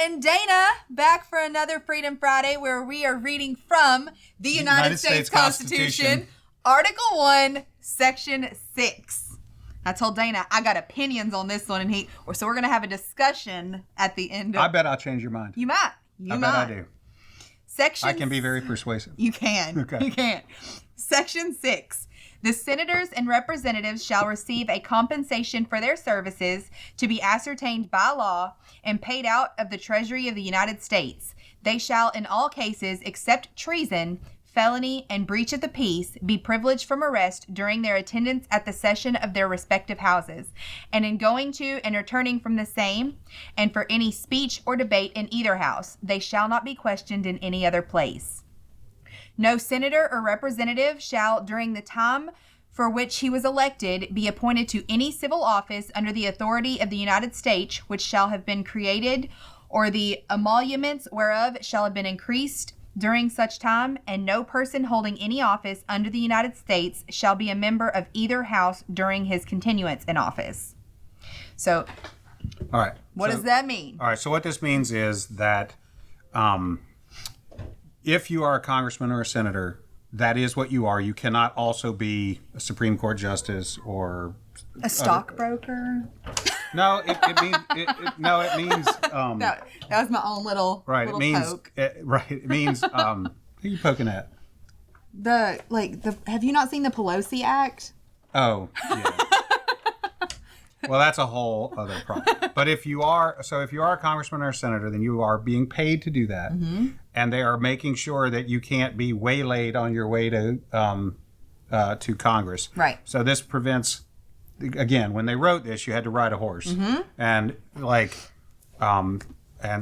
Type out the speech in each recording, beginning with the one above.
and Dana back for another Freedom Friday where we are reading from the United States Constitution, Article 1, Section 6. I told Dana I got opinions on this one, and so we're going to have a discussion at the end. I bet I'll change your mind. You might. I bet I do. Section. I can be very persuasive. You can. Okay. You can. Section 6. The senators and representatives shall receive a compensation for their services to be ascertained by law and paid out of the Treasury of the United States. They shall, in all cases, except treason, felony, and breach of the peace, be privileged from arrest during their attendance at the session of their respective houses, and in going to and returning from the same, and for any speech or debate in either house. They shall not be questioned in any other place. No senator or representative shall, during the time for which he was elected, be appointed to any civil office under the authority of the United States, which shall have been created, or the emoluments whereof shall have been increased during such time, and no person holding any office under the United States shall be a member of either house during his continuance in office. So, all right. What does that mean? All right. So what this means is that if you are a congressman or a senator, that is what you are. You cannot also be a Supreme Court justice or a stockbroker. No, it means it means. No, that was my own little right. Little it means poke. It means. Who are you poking at? Have you not seen the Pelosi Act? Oh, yeah. Well, that's a whole other problem. But if you are a congressman or a senator, then you are being paid to do that, and they are making sure that you can't be waylaid on your way to Congress. Right. So this prevents. Again, when they wrote this, you had to ride a horse, and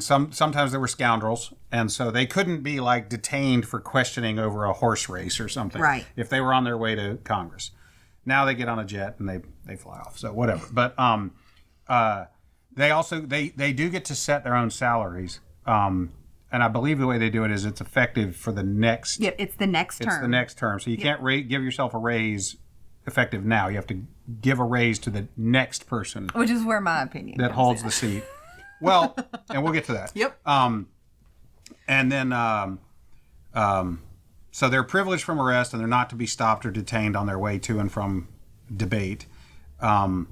sometimes there were scoundrels, and so they couldn't be detained for questioning over a horse race or something. Right. If they were on their way to Congress. Now they get on a jet and they fly off. So whatever. But they also they do get to set their own salaries. And I believe the way they do it is it's effective for the next. Yep, it's the next term. It's the next term. So you can't give yourself a raise effective now. You have to give a raise to the next person. Which is where my opinion that holds the seat. Well, and we'll get to that. Yep. And then so they're privileged from arrest, and they're not to be stopped or detained on their way to and from debate. And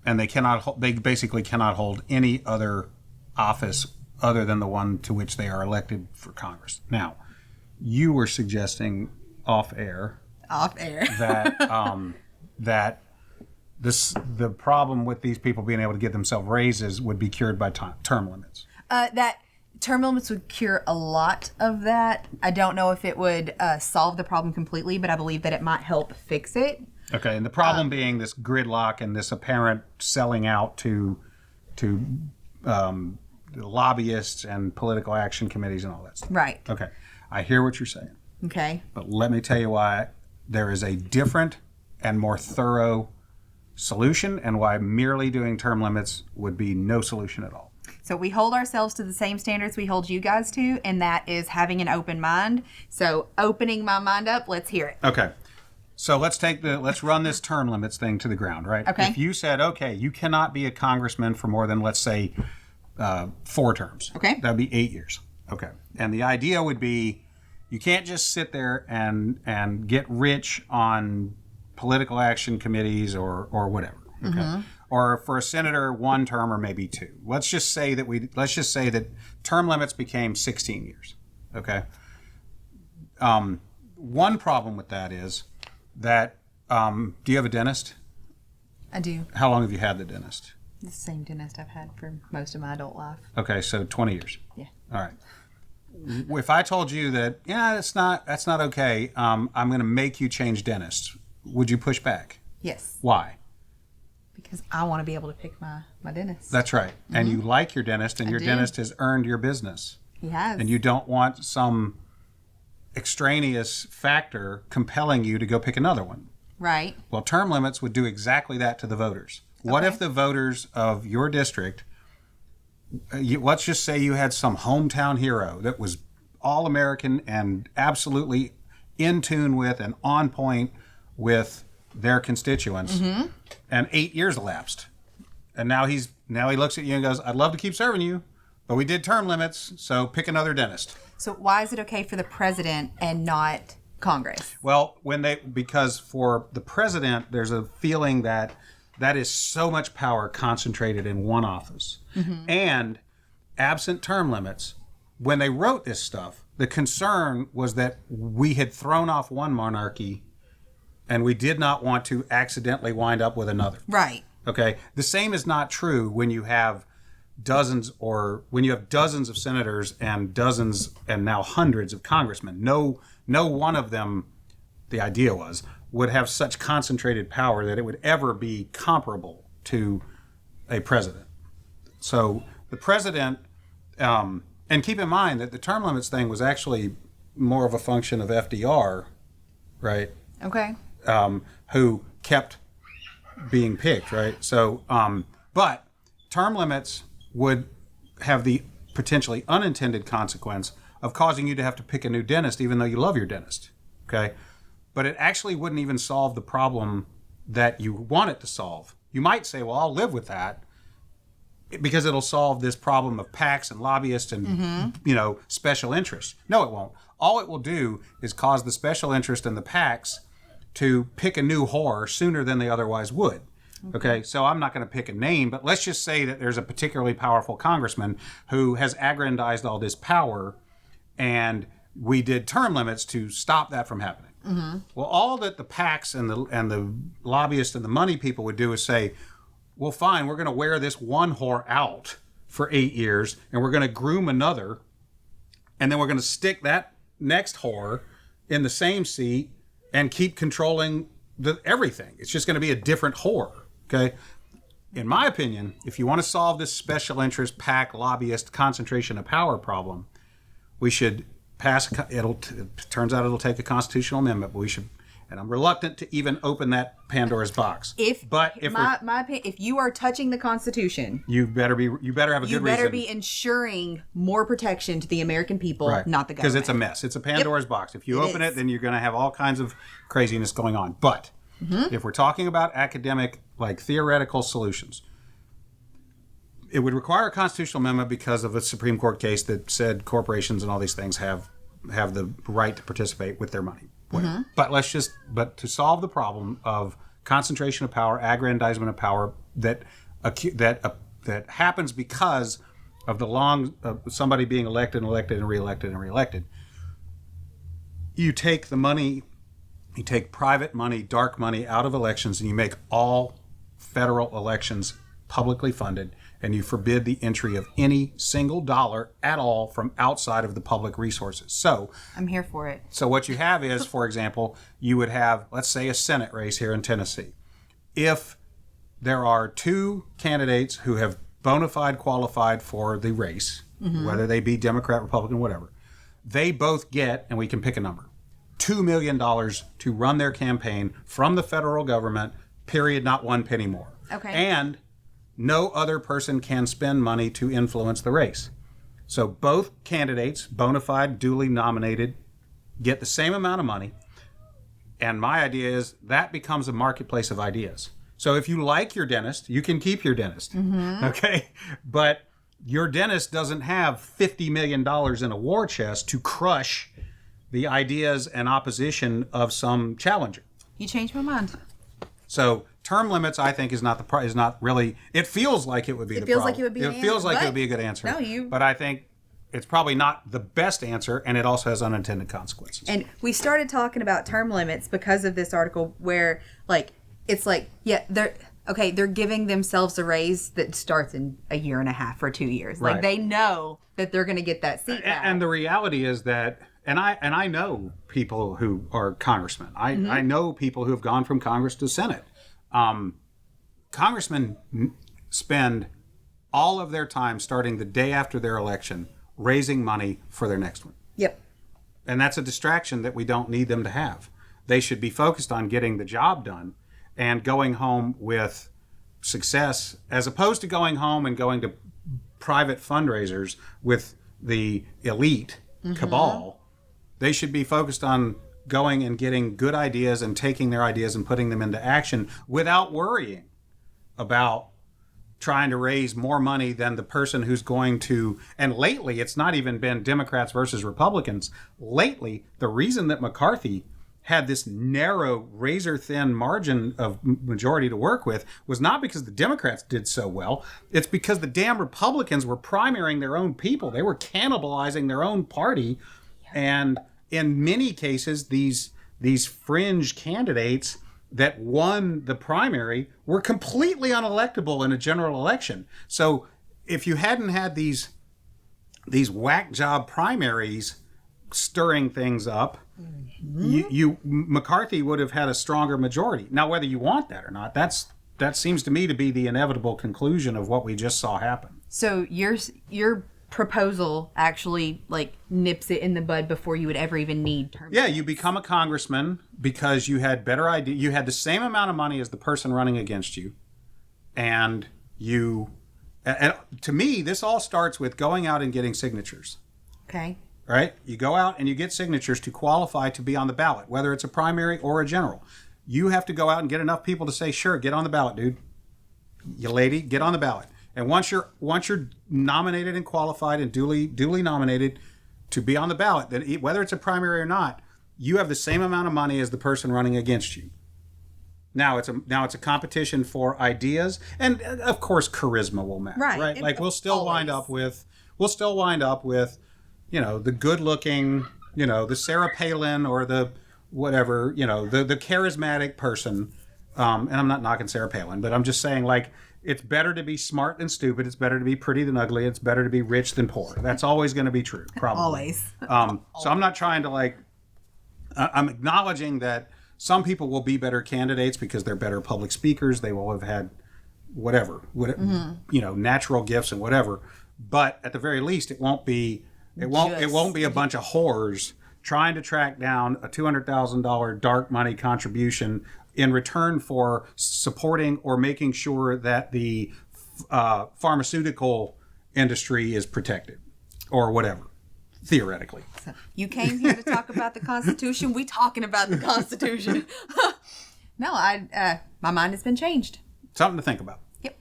they basically cannot hold any other office other than the one to which they are elected for Congress. Now, you were suggesting off air that the problem with these people being able to get themselves raises would be cured by term limits. That term limits would cure a lot of that. I don't know if it would solve the problem completely, but I believe that it might help fix it. Okay, and the problem being this gridlock and this apparent selling out to lobbyists and political action committees and all that stuff. Right. Okay, I hear what you're saying. Okay. But let me tell you why there is a different and more thorough solution, and why merely doing term limits would be no solution at all. So we hold ourselves to the same standards we hold you guys to, and that is having an open mind. So opening my mind up, let's hear it. Okay. So let's run this term limits thing to the ground, right? Okay. If you said, okay, you cannot be a congressman for more than, let's say, 4 terms. Okay. That'd be 8 years. Okay. And the idea would be you can't just sit there and get rich on political action committees or whatever. Okay. Or for a senator, 1 term or maybe 2. Let's just say that term limits became 16 years. Okay. One problem with that is that do you have a dentist? I do. How long have you had the dentist? The same dentist I've had for most of my adult life. Okay, so 20 years. Yeah. All right. If I told you that, that's not okay, I'm going to make you change dentists, would you push back? Yes. Why? Because I want to be able to pick my dentist. That's right. And you like your dentist, and your dentist has earned your business. He has. And you don't want some extraneous factor compelling you to go pick another one. Right. Well, term limits would do exactly that to the voters. What if the voters of your district, let's just say you had some hometown hero that was all-American and absolutely in tune with and on point with their constituents, and 8 years elapsed, and now he looks at you and goes, "I'd love to keep serving you, But we did term limits, so pick another dentist. So why is it okay for the president and not Congress? Well, because for the president, there's a feeling that is so much power concentrated in one office. Mm-hmm. And absent term limits, when they wrote this stuff, the concern was that we had thrown off one monarchy and we did not want to accidentally wind up with another. Right. Okay. The same is not true when you have dozens of senators and dozens and now hundreds of congressmen. No one of them, the idea was, would have such concentrated power that it would ever be comparable to a president. So the president, and keep in mind that the term limits thing was actually more of a function of FDR, right? Okay. Who kept being picked, right? So, but term limits would have the potentially unintended consequence of causing you to have to pick a new dentist, even though you love your dentist, okay? But it actually wouldn't even solve the problem that you want it to solve. You might say, well, I'll live with that because it'll solve this problem of PACs and lobbyists and, special interests. No, it won't. All it will do is cause the special interest and the PACs to pick a new whore sooner than they otherwise would. Okay, so I'm not going to pick a name, but let's just say that there's a particularly powerful congressman who has aggrandized all this power, and we did term limits to stop that from happening. Mm-hmm. Well, all that the PACs and the lobbyists and the money people would do is say, well, fine, we're going to wear this one whore out for 8 years, and we're going to groom another, and then we're going to stick that next whore in the same seat and keep controlling everything. It's just going to be a different whore. Okay, in my opinion, if you want to solve this special interest PAC lobbyist concentration of power problem, we should pass. It turns out it'll take a constitutional amendment, but we should. And I'm reluctant to even open that Pandora's box. If you are touching the Constitution, you better have a good reason. You better be ensuring more protection to the American people, right, not the government. Because it's a mess. It's a Pandora's box. If you open it, then you're going to have all kinds of craziness going on. But if we're talking about academic, theoretical solutions, it would require a constitutional amendment because of a Supreme Court case that said corporations and all these things have the right to participate with their money. Mm-hmm. But to solve the problem of concentration of power, aggrandizement of power that happens because of somebody being elected and elected and reelected and reelected, you take the money. You take private money, dark money out of elections, and you make all federal elections publicly funded, and you forbid the entry of any single dollar at all from outside of the public resources. So I'm here for it. So what you have is, for example, you would have, let's say, a Senate race here in Tennessee. If there are two candidates who have bona fide qualified for the race, whether they be Democrat, Republican, whatever, they both get, and we can pick a number, $2 million to run their campaign from the federal government, period, not one penny more. Okay. And no other person can spend money to influence the race. So both candidates, bona fide, duly nominated, get the same amount of money. And my idea is that becomes a marketplace of ideas. So if you like your dentist, you can keep your dentist. Mm-hmm. Okay? But your dentist doesn't have $50 million in a war chest to crush the ideas and opposition of some challenger. You changed my mind. So term limits, I think, is not really. It feels like it would be. It feels like it would be. It feels like it would be a good answer. No, But I think it's probably not the best answer, and it also has unintended consequences. And we started talking about term limits because of this article, where they're giving themselves a raise that starts in a year and a half or 2 years. Right. They know that they're going to get that seat back. And the reality is that. And I know people who are congressmen. I know people who have gone from Congress to Senate. Congressmen spend all of their time starting the day after their election raising money for their next one. Yep. And that's a distraction that we don't need them to have. They should be focused on getting the job done and going home with success, as opposed to going home and going to private fundraisers with the elite cabal. They should be focused on going and getting good ideas and taking their ideas and putting them into action without worrying about trying to raise more money than the person who's going to, and lately it's not even been Democrats versus Republicans. Lately, the reason that McCarthy had this narrow, razor-thin margin of majority to work with was not because the Democrats did so well. It's because the damn Republicans were primarying their own people. They were cannibalizing their own party. And in many cases, these fringe candidates that won the primary were completely unelectable in a general election. So if you hadn't had these whack job primaries stirring things up, McCarthy would have had a stronger majority. Now, whether you want that or not, that seems to me to be the inevitable conclusion of what we just saw happen. So your proposal actually like nips it in the bud before you would ever even need term. Yeah, you become a congressman because you had better idea. You had the same amount of money as the person running against you, and to me, this all starts with going out and getting signatures. Okay. Right? You go out and you get signatures to qualify to be on the ballot, whether it's a primary or a general. You have to go out and get enough people to say, sure, get on the ballot, dude. You lady, get on the ballot. And once you're nominated and qualified and duly nominated to be on the ballot, then whether it's a primary or not, you have the same amount of money as the person running against you. Now it's a competition for ideas, and of course charisma will matter, right? Like we'll still wind up with the good-looking, the Sarah Palin or the whatever, the charismatic person. And I'm not knocking Sarah Palin, but I'm just saying, like, it's better to be smart than stupid. It's better to be pretty than ugly. It's better to be rich than poor. That's always going to be true, probably. Always. So I'm not trying to, I'm acknowledging that some people will be better candidates because they're better public speakers. They will have had whatever, natural gifts and whatever. But at the very least, it won't be a bunch of whores trying to track down a $200,000 dark money contribution in return for supporting or making sure that the pharmaceutical industry is protected or whatever, theoretically. So you came here to talk about the Constitution. We talking about the Constitution. No, my mind has been changed. Something to think about. Yep.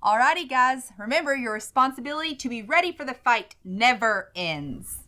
Alrighty, guys. Remember, your responsibility to be ready for the fight never ends.